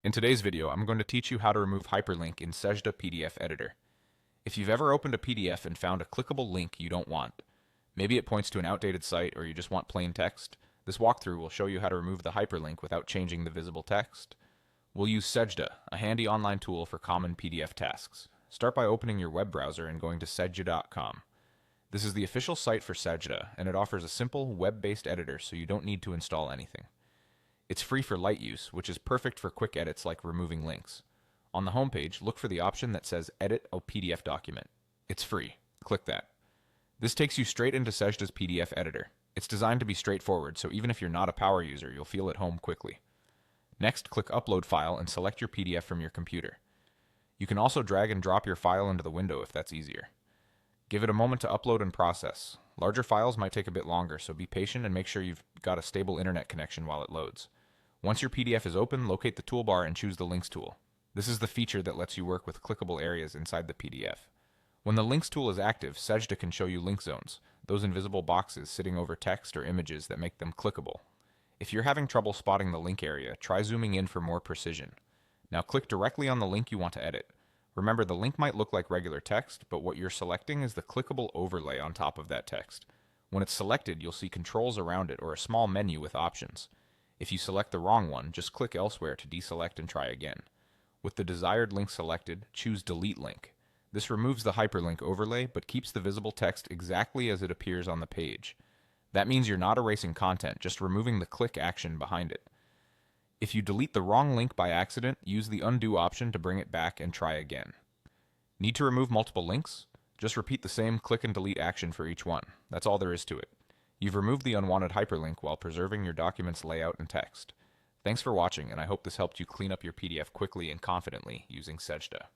In today's video, I'm going to teach you how to remove hyperlink in Sejda PDF Editor. If you've ever opened a PDF and found a clickable link you don't want, maybe it points to an outdated site or you just want plain text, this walkthrough will show you how to remove the hyperlink without changing the visible text. We'll use Sejda, a handy online tool for common PDF tasks. Start by opening your web browser and going to sejda.com. This is the official site for Sejda, and it offers a simple web-based editor so you don't need to install anything. It's free for light use, which is perfect for quick edits like removing links. On the homepage, look for the option that says Edit a PDF document. It's free. Click that. This takes you straight into Sejda's PDF editor. It's designed to be straightforward, so even if you're not a power user, you'll feel at home quickly. Next, click Upload File and select your PDF from your computer. You can also drag and drop your file into the window if that's easier. Give it a moment to upload and process. Larger files might take a bit longer, so be patient and make sure you've got a stable internet connection while it loads. Once your PDF is open, locate the toolbar and choose the Links tool. This is the feature that lets you work with clickable areas inside the PDF. When the Links tool is active, Sejda can show you link zones, those invisible boxes sitting over text or images that make them clickable. If you're having trouble spotting the link area, try zooming in for more precision. Now click directly on the link you want to edit. Remember, the link might look like regular text, but what you're selecting is the clickable overlay on top of that text. When it's selected, you'll see controls around it or a small menu with options. If you select the wrong one, just click elsewhere to deselect and try again. With the desired link selected, choose Delete Link. This removes the hyperlink overlay, but keeps the visible text exactly as it appears on the page. That means you're not erasing content, just removing the click action behind it. If you delete the wrong link by accident, use the Undo option to bring it back and try again. Need to remove multiple links? Just repeat the same click and delete action for each one. That's all there is to it. You've removed the unwanted hyperlink while preserving your document's layout and text. Thanks for watching, and I hope this helped you clean up your PDF quickly and confidently using Sejda.